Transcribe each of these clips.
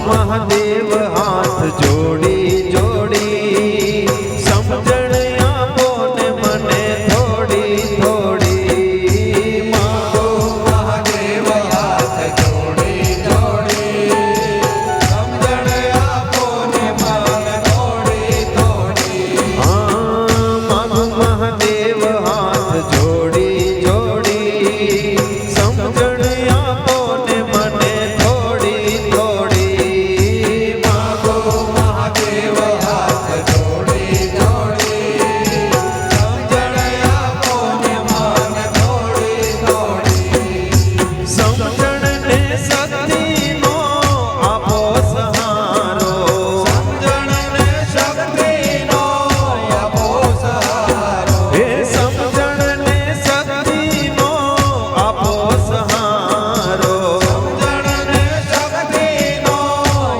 મહાદેવ હાથ જોડી જોડી સમજણ આપો ને મને થોડી થોડી માગો મહાદેવ હાથ જોડી જોડી સમજણ આપો ને મને થોડી થોડી માગો મહાદેવ હાથ જોડી જોડી સમજણ આપો ને મને થોડી થોડી માગો મહાદેવ હાથ જોડી જોડી સમજણ આપો ને મને થોડી થોડી સમજણ ને શક્તિનો આપો સહારો સમજણ ને શક્તિનો આપો સહારો હે સમજણ ને શક્તિનો આપો સહારો સમજણ ને શક્તિનો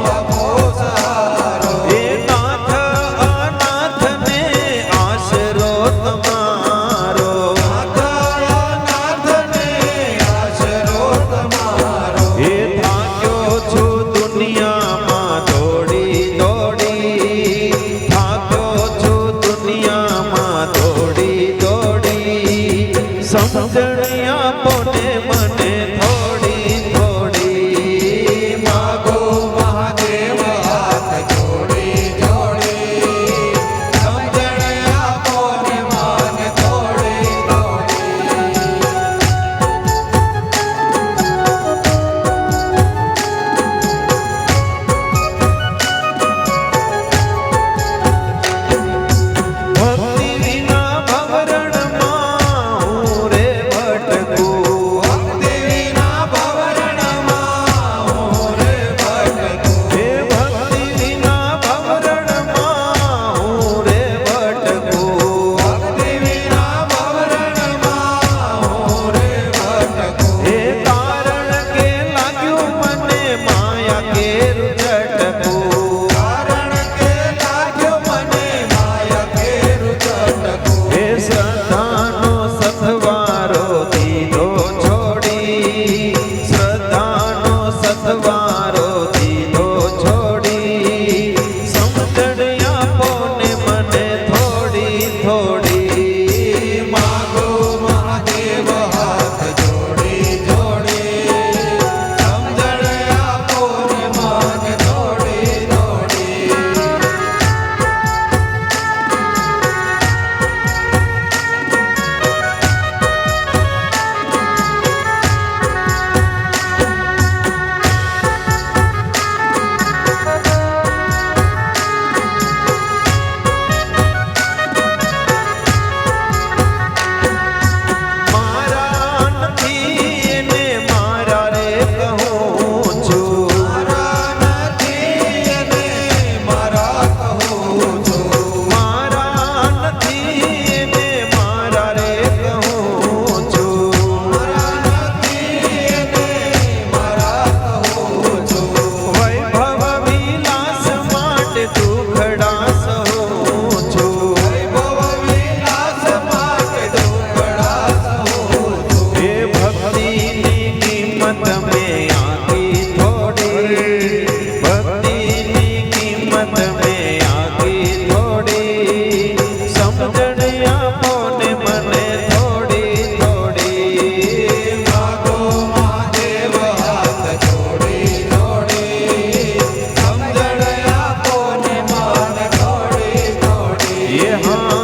આપો સહારો હે નાથ અનાથને આશરો તમારો નાથ અનાથને આશરો તમારો હે થાક્યો છું દુનિયામાં દોડી દોડી થાક્યો છું દુનિયામાં દોડી દોડી સમજણ આપો ને મને થોડી થોડી માગો મહાદેવ હાથ જોડી જોડી સમજણ આપો ને મને થોડી થોડી ભક્તિ વિના ભવરણમાં હું રે ભટકું ભક્તિ વિના ભવરણમાં હું રે ભટકું હે ભક્તિ વિના ભવરણમાં હું રે ભટકું ભક્તિ વિના ભવરણમાં હું રે ભટકું હે કારણ કે લાગ્યું મને માયા કેરું ઝટકું કારણ કે લાગ્યું મને માયા કેરું ઝટકું હે શ્રદ્ધાનો સથવારો દીધો છોડી શ્રદ્ધાનો સથવારો દીધો છોડી સમજણ આપો ને મને થોડી થોડી માગો મહાદેવ હાથ જોડી જોડી સમજણ આપો ને મને થોડી થોડી મારા નથી એને મારા રે કહું છું મારા નથી એને મારા કહું છું મારા નથી એને મારા રે કહું છું મારા નથી એને મારા કહું છું વૈભવ વિલાસ માટે દુખડા સહું છું વૈભવ વિલાસ માટે દુખડા સહું છું હે ભક્તિની કિંમત મેં આકી થોડી ભક્તિની કિંમત મેં આકી થોડી સમજણ આપો ને મને થોડી થોડી માગો મહાદેવ હાથ જોડી જોડી સમજણ આપો ને મને થોડી થોડી